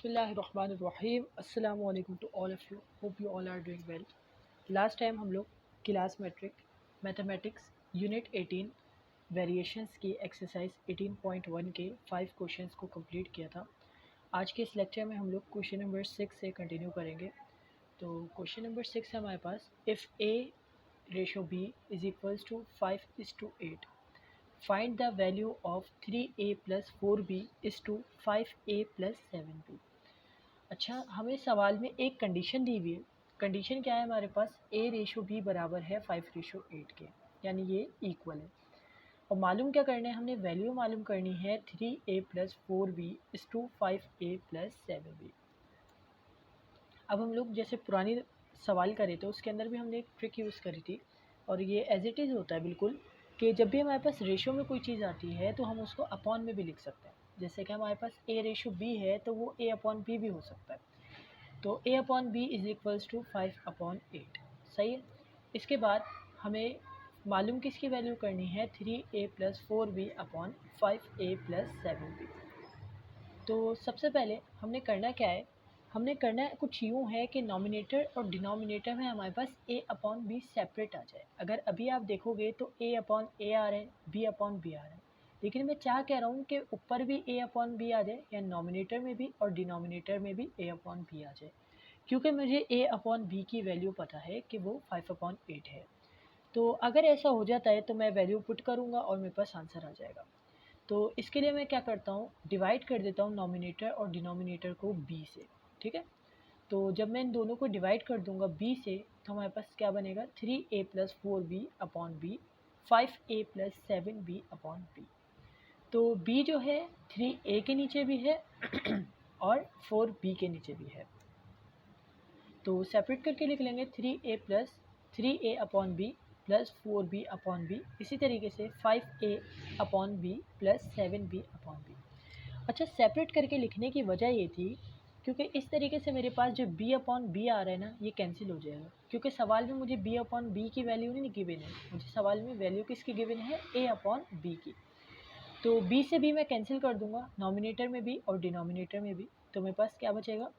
बिस्मिल्लाहिर्रहमानिर्रहीम अस्सलाम वालेकुम to all of you, hope you all are doing well. Last time हम लोग class matric mathematics unit 18 variations की एक्सरसाइज 18.1 के 5 क्वेश्चंस को कंप्लीट किया था। आज के इस लेक्चर में हम लोग क्वेश्चन नंबर 6 से कंटिन्यू करेंगे। तो क्वेश्चन नंबर 6 है हमारे पास, if a ratio b is equals to 5:8, find the value of 3a plus 4b is to 5a plus 7b। अच्छा, हमें सवाल में एक कंडीशन दी हुई है। कंडीशन क्या है हमारे पास, a रेशो b बराबर है 5:8 के, यानी ये इक्वल है। और मालूम क्या करना है, हमने वैल्यू मालूम करनी है 3a plus 4b is to 5a plus 7b। अब हम लोग जैसे पुरानी सवाल करे थे उसके अंदर भी हमने एक ट्रिक यूज़ करी थी, और ये एज इट इज़ होता है बिल्कुल, कि जब भी हमारे पास रेशो में कोई चीज़ आती है तो हम उसको अपॉन में भी लिख सकते हैं। जैसे कि हमारे पास a रेशो b है तो वो a अपॉन b भी हो सकता है। तो a upon b is equals to 5/8, सही है। इसके बाद हमें मालूम किसकी वैल्यू करनी है, 3a plus 4b upon 5a plus 7b। तो सबसे पहले हमने करना क्या है, हमने करना है कुछ यूँ है कि नॉमिनेटर और डिनोमिनेटर में हमारे पास a अपॉन b सेपरेट आ जाए। अगर अभी आप देखोगे तो a अपॉन a आ रहा है, b अपॉन b आ रहा है, लेकिन मैं चाह कह रहा हूँ कि ऊपर भी a अपॉन b आ जाए, या नॉमिनेटर में भी और डिनोमिनेटर में भी a अपॉन b आ जाए, क्योंकि मुझे a अपॉन b की वैल्यू पता है कि वो 5/8 है। तो अगर ऐसा हो जाता है तो मैं वैल्यू पुट करूँगा और मेरे पास आंसर आ जाएगा। तो इसके लिए मैं क्या करता हूँ, डिवाइड कर देता हूँ नॉमिनेटर और डिनोमिनेटर को b से, ठीक है। तो जब मैं इन दोनों को डिवाइड कर दूंगा b से, तो हमारे पास क्या बनेगा, 3a plus 4b upon b, 5a plus 7b upon b। तो b जो है 3a के नीचे भी है और 4b के नीचे भी है। तो सेपरेट करके लिख लेंगे 3a plus 3a upon b plus 4b upon b, इसी तरीके से 5a upon b plus 7b upon b. अच्छा, सेपरेट करके लिखने की वजह ये थी क्योंकि इस तरीके से मेरे पास जो b अपॉन बी आ रहा है ना, ये कैंसिल हो जाएगा, क्योंकि सवाल में मुझे b अपॉन बी की वैल्यू नहीं गिवन है, मुझे सवाल में वैल्यू किसकी गिवन है, a अपॉन बी की। तो b से b मैं कैंसिल कर दूंगा, नॉमिनेटर में भी और डिनोमिनेटर में भी। तो मेरे पास क्या बचेगा,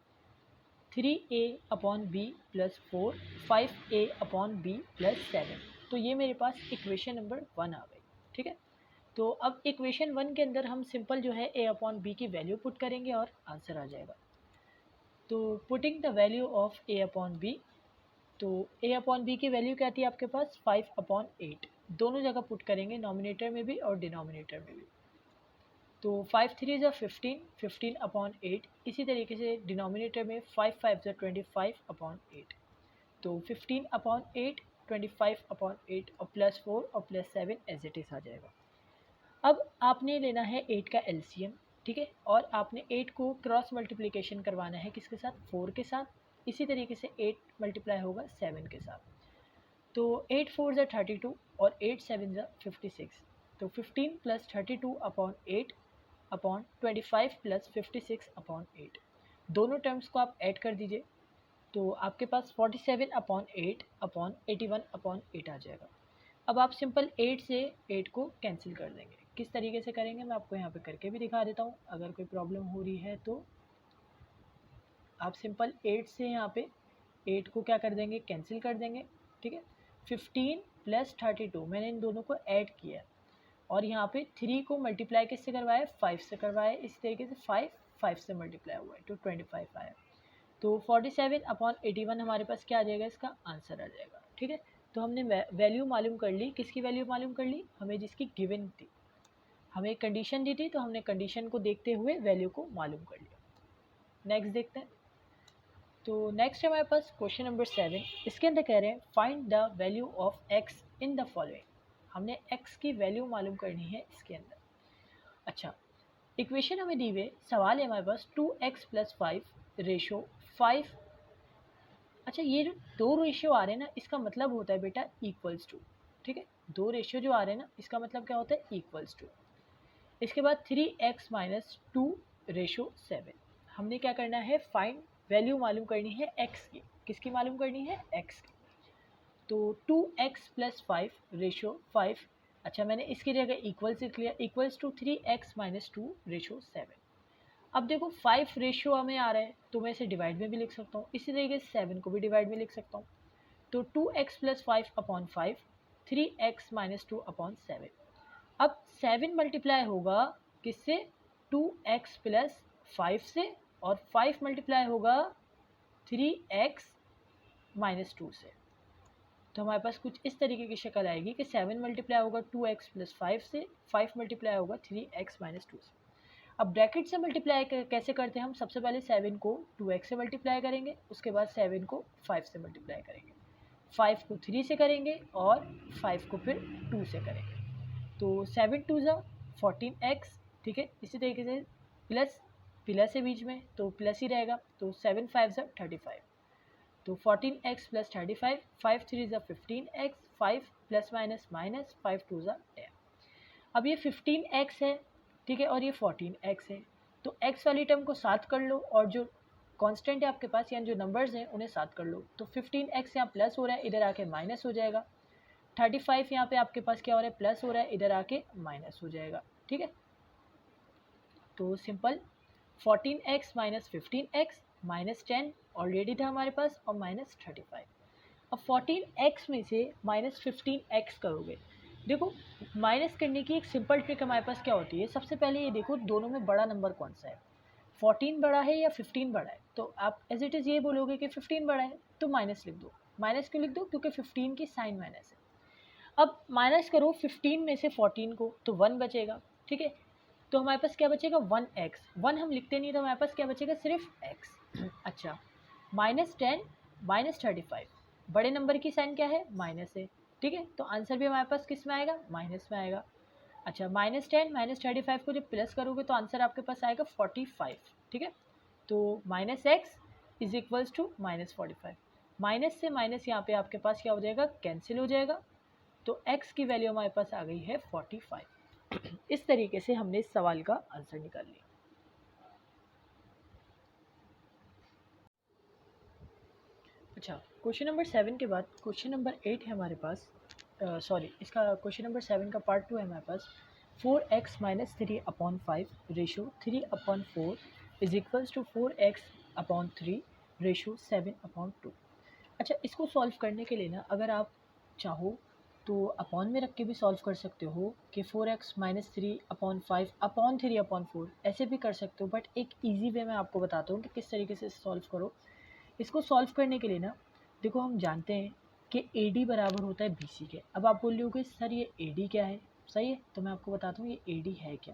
3a upon b plus 4, 5a upon b plus 7। तो ये मेरे पास इक्वेशन नंबर 1 आ गई, ठीक है। तो अब इक्वेशन 1 के अंदर हम सिंपल जो है a अपॉन बी की वैल्यू पुट करेंगे और आंसर आ जाएगा। तो putting the value of a upon b, तो a अपॉन बी की वैल्यू क्या थी आपके पास, 5/8। दोनों जगह पुट करेंगे, नॉमिनेटर में भी और डिनोमिनेटर में भी। तो 5 3 ज़ा 15, 15 अपॉन 8। इसी तरीके से डिनोमिनेटर में 5 5 ज़ा 25 अपॉन 8। तो 15 अपॉन 8, 25 अपॉन 8 और प्लस 4 और प्लस 7 एज इट इज़ आ जाएगा। अब आपने लेना है 8 का एलसीएम, ठीक है, और आपने 8 को क्रॉस मल्टीप्लिकेशन करवाना है किसके साथ, 4 के साथ। इसी तरीके से 8 मल्टीप्लाई होगा 7 के साथ। तो 8 4 ज़ा 32 और 8 7 ज़ा 56। तो 15 plus 32 upon 8 upon 25 plus 56 upon 8, दोनों टर्म्स को आप ऐड कर दीजिए। तो आपके पास 47 अपॉन 8 अपॉन 81 अपॉन 8 आ जाएगा। अब आप सिंपल 8 से 8 को कैंसिल कर देंगे। किस तरीके से करेंगे मैं आपको यहाँ पे करके भी दिखा देता हूँ, अगर कोई प्रॉब्लम हो रही है तो। आप सिंपल 8 से यहाँ पे 8 को क्या कर देंगे, कैंसिल कर देंगे, ठीक है। 15 प्लस 32 मैंने इन दोनों को ऐड किया, और यहाँ पे 3 को मल्टीप्लाई किससे करवाया, 5 से करवाया। इस तरीके से 5 5 से मल्टीप्लाई हुआ है तो 25 आया। तो 47 अपॉन 81 हमारे पास क्या आ जाएगा, इसका आंसर आ जाएगा, ठीक है। तो हमने वैल्यू मालूम कर ली, किसकी वैल्यू मालूम कर ली, हमें जिसकी गिवन थी। हमें एक कंडीशन दी थी तो हमने कंडीशन को देखते हुए वैल्यू को मालूम कर लिया। नेक्स्ट देखते हैं। तो नेक्स्ट है हमारे पास क्वेश्चन नंबर 7। इसके अंदर कह रहे हैं find the value of x in the following. हमने x की वैल्यू मालूम करनी है इसके अंदर। अच्छा, इक्वेशन हमें दी हुई, सवाल है हमारे पास 2x प्लस 5 रेशो 5। अच्छा, ये जो दो रेशियो आ रहे हैं ना, इसका मतलब होता है बेटा इक्वल्स टू, ठीक है। दो रेशियो जो आ रहे हैं ना, इसका मतलब क्या होता है, इक्वल्स टू। इसके बाद 3x माइनस 2 रेशो 7। हमने क्या करना है, फाइंड वैल्यू मालूम करनी है x की। किसकी मालूम करनी है, x की। तो 2x प्लस 5 रेशो 5। अच्छा, मैंने इसकी जगह इक्वल्स लिख लिया, equals to 3x minus 2 ratio 7। अब देखो 5 रेशियो में आ रहा है तो मैं इसे डिवाइड में भी लिख सकता हूँ, इसी तरीके से 7 को भी डिवाइड में लिख सकता हूँ। तो 2x प्लस 5/5 3x माइनस 2/7। अब 7 मल्टीप्लाई होगा किससे, 2x प्लस 5 से, और 5 मल्टीप्लाई होगा 3x माइनस 2 से। तो हमारे पास कुछ इस तरीके की शक्ल आएगी कि 7 मल्टीप्लाई होगा 2x प्लस 5 से, 5 मल्टीप्लाई होगा 3x माइनस 2 से। अब ब्रैकेट से मल्टीप्लाई कैसे करते हैं हम, सबसे पहले 7 को 2x से मल्टीप्लाई करेंगे, उसके बाद 7 को 5 से मल्टीप्लाई करेंगे, 5 को 3 से करेंगे और 5 को फिर 2 से करेंगे। तो 7 2 ज़ा 14x, ठीक है। इसी तरीके से प्लस प्लस है बीच में तो प्लस ही रहेगा, तो 7 5 ज़ा 35, तो 14x प्लस 35, 5 3 ज़ा 15x, 5 प्लस माइनस माइनस 5 2 ज़ा 10। अब ये 15x है, ठीक है, और ये 14x है, तो x वाली टर्म को साथ कर लो और जो कांस्टेंट है आपके पास यानी जो नंबर्स हैं उन्हें साथ कर लो। तो 15x यहाँ प्लस हो रहा है, इधर आके माइनस हो जाएगा। 35 यहाँ पे आपके पास क्या हो रहा है, प्लस हो रहा है, इधर आके माइनस हो जाएगा, ठीक है। तो simple 14x minus 15x minus 10 already था हमारे पास, और माइनस 35। अब 14x में से माइनस 15x करोगे। देखो माइनस करने की एक सिंपल ट्रिक हमारे पास क्या होती है, सबसे पहले ये देखो दोनों में बड़ा नंबर कौन सा है, 14 बड़ा है या 15 बड़ा है। तो आप एज इट इज़ ये बोलोगे कि 15 बड़ा है, तो माइनस लिख दो। माइनस क्यों लिख दो, क्योंकि 15 की साइन माइनस है। अब माइनस करो 15 में से 14 को, तो 1 बचेगा, ठीक है। तो हमारे पास क्या बचेगा, 1x, 1 हम लिखते नहीं, तो हमारे पास क्या बचेगा, सिर्फ x। अच्छा, माइनस 10 माइनस 35, बड़े नंबर की साइन क्या है, माइनस है, ठीक है। तो आंसर भी हमारे पास किस में आएगा, माइनस में आएगा। अच्छा, माइनस 10 माइनस 35 को जब प्लस करोगे तो आंसर आपके पास आएगा 45, ठीक है। तो minus x is equals to minus 45। Minus से माइनस यहाँ पे आपके पास क्या हो जाएगा, कैंसिल हो जाएगा। तो x की वैल्यू हमारे पास आ गई है 45। इस तरीके से हमने इस सवाल का आंसर निकाल लिया। अच्छा, क्वेश्चन नंबर 7 के बाद क्वेश्चन नंबर 8 है हमारे पास, सॉरी इसका क्वेश्चन नंबर 7 का पार्ट 2 है हमारे पास। 4x minus 3/5 ratio 3/4 is equals to 4x upon 3 ratio 7/2। अच्छा, इसको सॉल्व करने के लिए ना अगर आप चाहो तो अपॉन में रख के भी सॉल्व कर सकते हो कि 4x माइनस 3/5 अपॉन 3/4 ऐसे भी कर सकते हो, बट एक ईजी वे मैं आपको बताता हूँ कि किस तरीके से सॉल्व करो। इसको सॉल्व करने के लिए ना देखो हम जानते हैं कि AD बराबर होता है BC के। अब आप बोल रहे हो कि सर ये AD क्या है, सही है, तो मैं आपको बताता हूँ ये AD है क्या।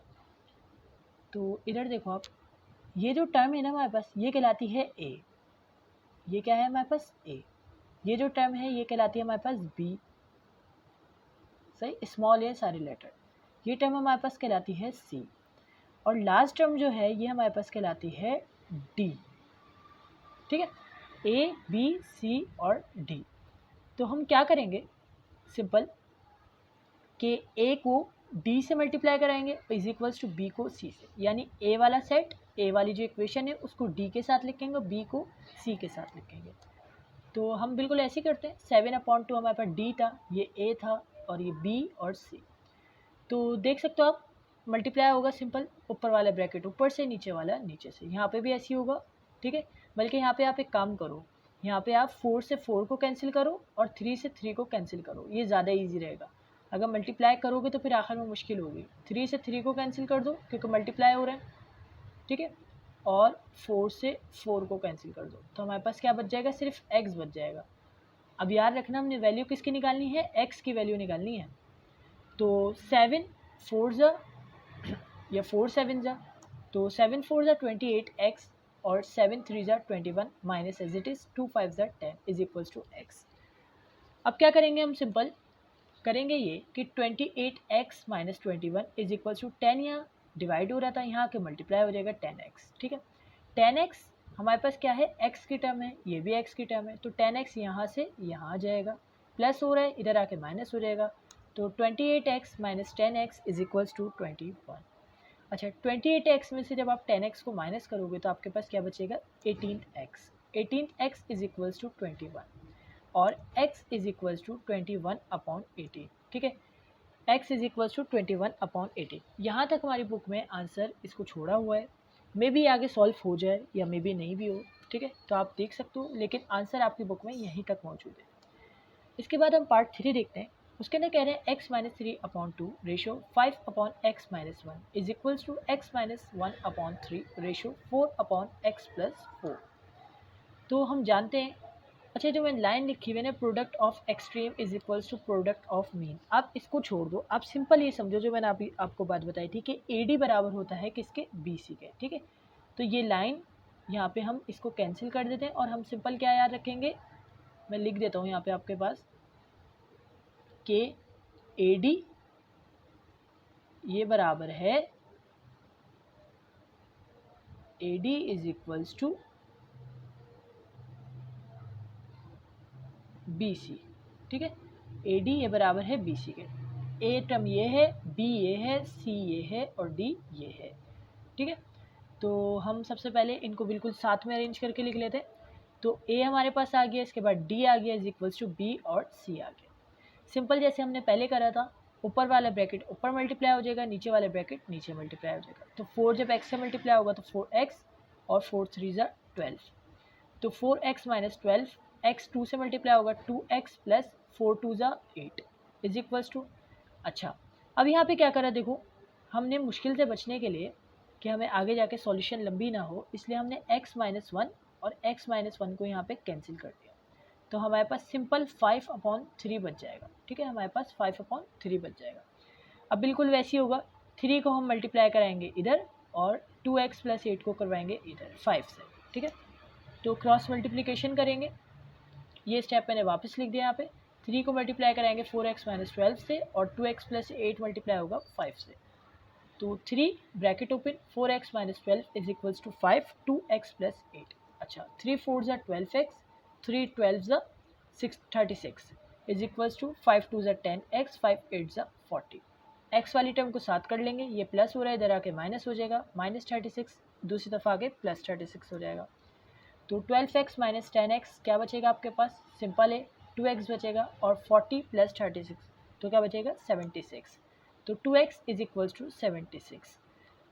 तो इधर देखो आप, ये जो टर्म है ना हमारे पास ये कहलाती है A, ये क्या है हमारे पास A। ये जो टर्म है ये कहलाती है हमारे पास B, सही, स्मॉल है सारे लेटर। ये टर्म हमारे पास कहलाती है C, और लास्ट टर्म जो है ये हमारे पास कहलाती है D, ठीक है। A B C और D। तो हम क्या करेंगे, सिंपल कि A को D से मल्टीप्लाई कराएंगे इज इक्वल्स टू B को C से, यानी A वाला सेट, A वाली जो इक्वेशन है उसको D के साथ लिखेंगे और B को C के साथ लिखेंगे। तो हम बिल्कुल ऐसे ही करते हैं। 7/2 हमारे पास D था, ये A था, और ये B और C। तो देख सकते हो आप मल्टीप्लाई होगा सिंपल, ऊपर वाला ब्रैकेट ऊपर से, नीचे वाला नीचे से। यहाँ पे भी ऐसे ही होगा, ठीक है। बल्कि यहाँ पे आप एक काम करो, यहाँ पे आप 4 से 4 को कैंसिल करो और 3 से 3 को कैंसिल करो, ये ज़्यादा इजी रहेगा। अगर मल्टीप्लाई करोगे तो फिर आखिर में मुश्किल होगी। 3 से 3 को कैंसिल कर दो क्योंकि मल्टीप्लाई हो रहा है, ठीक है, और 4 से 4 को कैंसिल कर दो, तो हमारे पास क्या बच जाएगा, सिर्फ x बच जाएगा। अब याद रखना हमने वैल्यू किसकी निकालनी है, x की वैल्यू निकालनी है। तो 7 4 ज़ा या 4 7 ज़ा, तो 7 4 ज़ा 28x और 7 3 ज़ा 21 माइनस एज इट इज़ 2 5 ज़ा 10 इज इक्वल्स टू x। अब क्या करेंगे हम, सिंपल करेंगे ये कि 28x minus 21 is equals to 10, यहाँ डिवाइड हो रहा था, यहाँ के मल्टीप्लाई हो जाएगा 10x, ठीक है। 10x हमारे पास क्या है, x की टर्म है, ये भी x की टर्म है, तो 10x यहाँ से यहाँ आ जाएगा, प्लस हो रहा है, इधर आके माइनस हो जाएगा। तो 28x minus 10x is equals to 21। अच्छा, 28x में से जब आप 10x को माइनस करोगे तो आपके पास क्या बचेगा, 18x। 18x is equals to 21 और x इज इक्वल्स टू 21/18, ठीक है। x is equals to 21/18। यहाँ तक हमारी बुक में आंसर इसको छोड़ा हुआ है। मे बी आगे सॉल्व हो जाए या मे बी नहीं भी हो, ठीक है, तो आप देख सकते हो, लेकिन आंसर आपकी बुक में यहीं तक मौजूद है। इसके बाद हम पार्ट 3 देखते हैं। उसके अंदर कह रहे हैं x minus 3/2 ratio 5/x-1 is equals to x minus 1/3 ratio 4/x+4। तो हम जानते हैं, अच्छा जो मैंने लाइन लिखी हुई है ना, product of extreme is equals to product of mean, आप इसको छोड़ दो, आप सिंपल ये समझो जो मैंने अभी आपको बात बताई थी कि AD बराबर होता है किसके, BC के, ठीक है। तो ये लाइन यहाँ पे हम इसको कैंसिल कर देते हैं और हम सिंपल क्या याद रखेंगे, मैं लिख देता हूँ यहाँ पे आपके पास कि AD ये बराबर है AD is equals to BC, ठीक है। AD ये बराबर है BC के, A टर्म ये है, B ये है, C ये है और D ये है, ठीक है। तो हम सबसे पहले इनको बिल्कुल साथ में अरेंज करके लिख लेते हैं। तो A हमारे पास आ गया, इसके बाद D आ गया इज इक्वल्स टू B और C आ गया। सिंपल जैसे हमने पहले करा था, ऊपर वाला ब्रैकेट ऊपर मल्टीप्लाई हो जाएगा, नीचे वाला ब्रैकेट नीचे मल्टीप्लाई हो जाएगा। तो 4 जब x से मल्टीप्लाई होगा तो 4x और 4 3 12, तो 4x माइनस 12, x 2 से मल्टीप्लाई होगा 2x plus 4 2 8 is equals to. अच्छा अब यहाँ पे क्या करा, देखो हमने मुश्किल से बचने के लिए कि हमें आगे जाके सॉल्यूशन लंबी ना हो, इसलिए हमने x माइनस 1 और x माइनस 1 को यहाँ पे कैंसिल कर दिया। तो हमारे पास सिंपल 5/3 बच जाएगा, ठीक है, हमारे पास 5/3 बच जाएगा। अब बिल्कुल वैसे ही होगा, 3 को हम मल्टीप्लाई कराएंगे इधर और 2x प्लस 8 को करवाएंगे इधर 5 से, ठीक है। तो क्रॉस मल्टीप्लिकेशन करेंगे, ये स्टेप मैंने वापस लिख दिया यहाँ पे। 3 को मल्टीप्लाई कराएंगे 4x माइनस 12 से और 2x प्लस 8 मल्टीप्लाई होगा 5 से। तो 3 bracket open 4x minus 12 is equals to 5 2x plus 8। अच्छा 3 4 12x 3 12 36 is equals to 5 2 10x 5 8 40। x वाली टर्म को साथ कर लेंगे, ये प्लस हो रहा है, इधर आके माइनस हो जाएगा, माइनस 36 दूसरी तरफ आके प्लस 36 हो जाएगा। तो 12x माइनस 10x क्या बचेगा आपके पास, सिंपल है 2x बचेगा और 40 प्लस 36 तो क्या बचेगा 76। तो 2x इज इक्वल्स टू 76।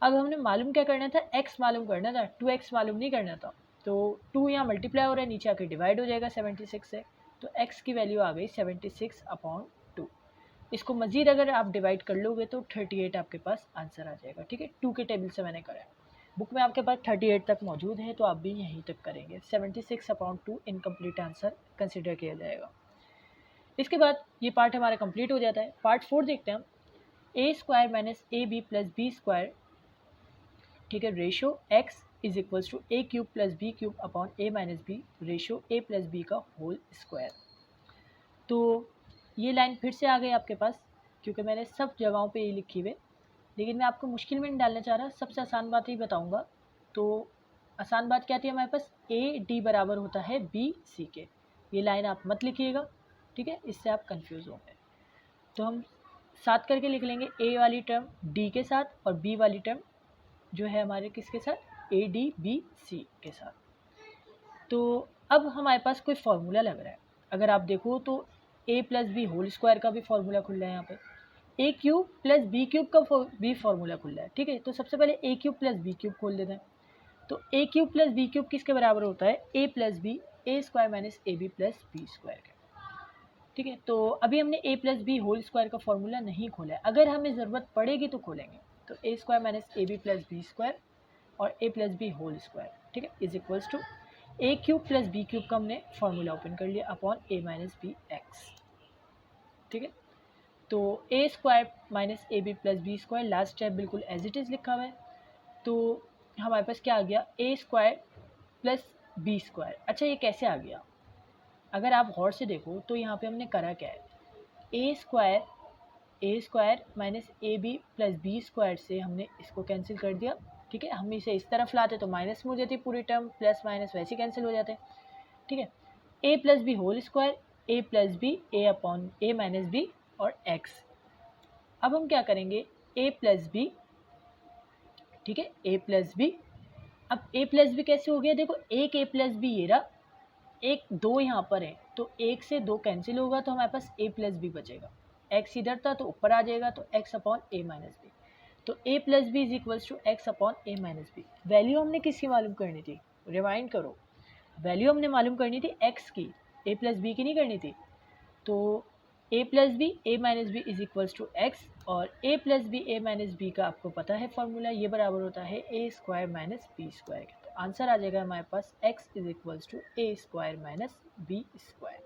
अब हमने मालूम क्या करना था, x मालूम करना था, 2x मालूम नहीं करना था। तो 2 यहाँ मल्टीप्लाई हो रहा है, नीचे आके डिवाइड हो जाएगा 76 से, तो x की वैल्यू आ गई 76/2। इसको मज़ीद अगर आप डिवाइड कर लोगे तो 38 आपके पास आंसर आ जाएगा, ठीक है। 2 के टेबल से मैंने करा है, बुक में आपके पास 38 तक मौजूद है, तो आप भी यहीं तक करेंगे। 76/2 इनकम्प्लीट आंसर कंसिडर किया जाएगा। इसके बाद ये पार्ट हमारा कंप्लीट हो जाता है। पार्ट 4 देखते हैं हम। a² minus AB plus B², ठीक है, ratio x is equals to a³ plus B³ upon a minus b ratio a plus b का होल स्क्वायर। तो ये लाइन फिर से आ गई आपके पास, क्योंकि मैंने सब जगहों पे ये लिखी हुई, लेकिन मैं आपको मुश्किल में नहीं डालना चाह रहा, सबसे आसान बात ही बताऊंगा। तो आसान बात क्या थी हमारे पास, AD बराबर होता है BC के। ये लाइन आप मत लिखिएगा, ठीक है, इससे आप कंफ्यूज होंगे। तो हम साथ करके लिख लेंगे, A वाली टर्म D के साथ और B वाली टर्म जो है हमारे किसके साथ, ADBC के साथ। तो अब हमारे पास कोई फार्मूला लग रहा है, अगर आप देखो तो A plus b whole square का भी फार्मूला खुल रहा है यहाँ पे, a³ प्लस b³ का भी फार्मूला खुल रहा है, ठीक है। तो सबसे पहले a³ प्लस b³ खोल देते हैं। तो a³ प्लस b³ किसके बराबर होता है, a plus b a² minus AB plus B² का, ठीक है। तो अभी हमने a plus b whole square का फार्मूला नहीं खोला है, अगर हमें ज़रूरत पड़ेगी तो खोलेंगे। तो a² minus AB plus B² और a plus b whole square, ठीक है, is equals to a³ plus b³ का हमने फार्मूला ओपन कर लिया upon a minus b x, ठीक है। तो a² minus AB plus B² last step बिल्कुल एज इट इज़ लिखा हुआ है। तो हमारे पास क्या आ गया, a² प्लस B²। अच्छा ये कैसे आ गया, अगर आप गौर से देखो तो यहाँ पे हमने करा क्या है, a² minus AB plus B² से हमने इसको कैंसिल कर दिया, ठीक है। हम इसे इस तरफ लाते तो माइनस में हो जाती पूरी टर्म, प्लस माइनस वैसे कैंसिल हो जाते हैं, ठीक है। a plus b whole square, a plus b a upon a minus b और x। अब हम क्या करेंगे, a प्लस बी, ठीक है, a प्लस बी। अब a प्लस बी कैसे हो गया, देखो एक a प्लस बी ये रहा, एक 2 यहाँ पर है, तो 1 से 2 कैंसिल होगा तो हमारे पास a प्लस बी बचेगा, x इधर था तो ऊपर आ जाएगा, तो x upon a minus b. तो a plus b is equals to x upon a minus b. Value हमने किसकी मालूम करनी थी, रिवाइंड करो, वैल्यू हमने मालूम करनी थी x की, a प्लस बी की नहीं करनी थी। तो a plus b a minus b is equals to x, और a plus b a minus b का आपको पता है फॉर्मूला, ये बराबर होता है a square minus b square के। तो आंसर आ जाएगा हमारे पास x is equals to a square minus b square.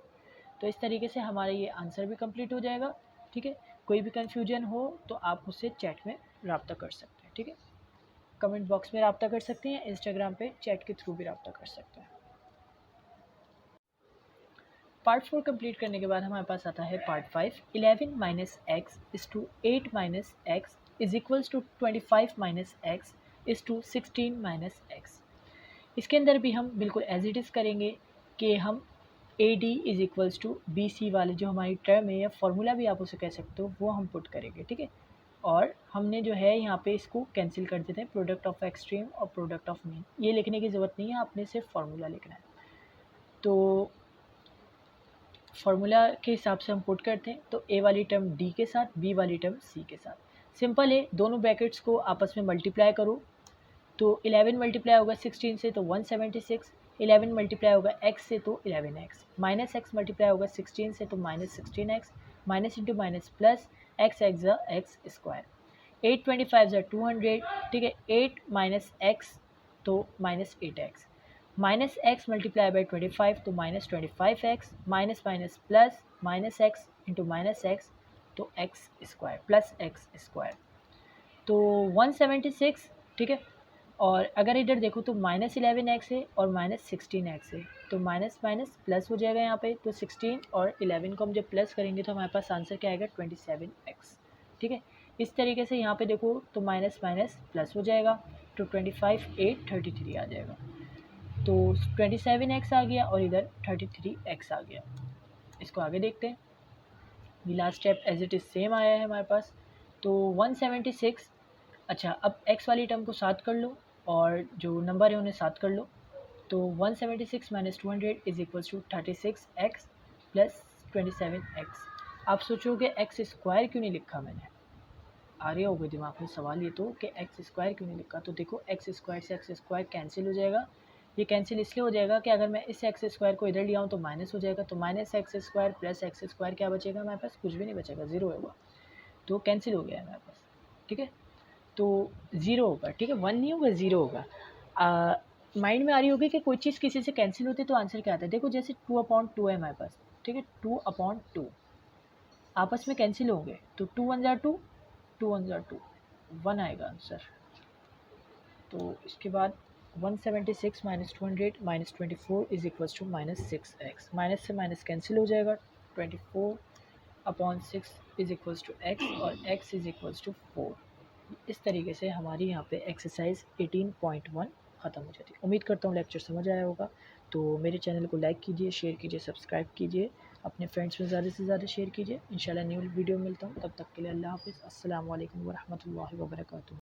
तो इस तरीके से हमारा ये आंसर भी कंप्लीट हो जाएगा। ठीक है, कोई भी कन्फ्यूजन हो तो आप मुझसे चैट में रब्ता कर सकते हैं। ठीक है, कमेंट बॉक्स में रब्ता कर सकते हैं, इंस्टाग्राम पे चैट के थ्रू भी रब्ता कर सकते हैं। पार्ट 4 कंप्लीट करने के बाद हमारे पास आता है part 5। 11 minus x is to 8 minus x is equals to 25 minus x is to 16 minus x. इसके अंदर भी हम बिल्कुल एज इट इज़ करेंगे कि हम a d is equals to b c वाले जो हमारी टर्म है या फॉर्मूला भी आप उसे कह सकते हो, वो हम पुट करेंगे। ठीक है, और हमने जो है यहाँ पे इसको कैंसिल कर देते हैं, प्रोडक्ट ऑफ एक्सट्रीम और प्रोडक्ट ऑफ मीन, ये लिखने की ज़रूरत नहीं है, आपने सिर्फ फार्मूला लिखना है। तो फार्मूला के हिसाब से हम पुट करते हैं, तो ए वाली टर्म डी के साथ, बी वाली टर्म सी के साथ। सिंपल है, दोनों ब्रैकेट्स को आपस में मल्टीप्लाई करो, तो 11 मल्टीप्लाई होगा 16 से तो 176, 11 मल्टीप्लाई होगा x से तो 11x, माइनस एक्स मल्टीप्लाई होगा 16 से तो minus 16x, minus into minus plus x x ज़ा एक्स स्क्वायर, 825 ज़ा 200। ठीक है, 8 माइनस एक्स तो minus 8x, minus x multiply by 25 तो minus 25x, minus minus plus minus x into minus x तो x square plus x square, तो 176। ठीक है, और अगर इधर देखो तो माइनस 11x है और माइनस 16x है, तो माइनस माइनस प्लस हो जाएगा यहाँ पे, तो 16 और 11 को हम जब प्लस करेंगे तो हमारे पास आंसर क्या आएगा 27x। ठीक है, इस तरीके से यहाँ पे देखो तो माइनस माइनस प्लस हो जाएगा, तो 25 8 33 आ जाएगा, तो 27x आ गया और इधर 33x आ गया। इसको आगे देखते हैं, ये last step as it is same आया है हमारे पास, तो 176। अच्छा, अब x वाली टर्म को साथ कर लो और जो नंबर है उन्हें साथ कर लो, तो 176 minus 200 is equals to 36x plus 27x। आप सोचोगे एक्स स्क्वायर क्यों नहीं लिखा मैंने, आ रही होगा दिमाग में सवाल ये तो कि एक्स स्क्वायर क्यों नहीं लिखा। तो देखो, एक्स स्क्वायर से एक्स स्क्वायर कैंसिल हो जाएगा, ये कैंसिल इसलिए हो जाएगा कि अगर मैं इस एक्स स्क्वायर को इधर लिया हूँ तो माइनस हो जाएगा, तो minus x square plus x square क्या बचेगा हमारे पास, कुछ भी नहीं बचेगा, ज़ीरो होगा, तो कैंसिल हो गया है हमारे पास। ठीक है, तो ज़ीरो होगा। ठीक है, 1 नहीं होगा, ज़ीरो होगा। माइंड में आ रही होगी कि कोई चीज़ किसी से कैंसिल होती है तो आंसर क्या आता है। देखो, जैसे 2/2 है हमारे पास, ठीक है, 2/2 आपस में कैंसिल होंगे, तो 2 1 ज़ा 2, 2 1 ज़ा 2, 1 आएगा आंसर। तो इसके बाद 176 minus 200 minus 24 is equals to minus 6x, minus से माइनस कैंसिल हो जाएगा, 24/6 इज इक्वल्स टू x और x इज इक्वल्स टू 4। इस तरीके से हमारी यहाँ पे एक्सरसाइज 18.1 ख़त्म हो जाती है। उम्मीद करता हूँ लेक्चर समझ आया होगा। तो मेरे चैनल को लाइक कीजिए, शेयर कीजिए, सब्सक्राइब कीजिए, अपने फ्रेंड्स में ज़्यादा से ज़्यादा शेयर कीजिए। इंशाल्लाह न्यू वीडियो मिलता हूँ, तब तक के लिए अल्लाह हाफ़िज़। अस्सलाम वालेकुम व रहमतुल्लाहि व बरकातुहू।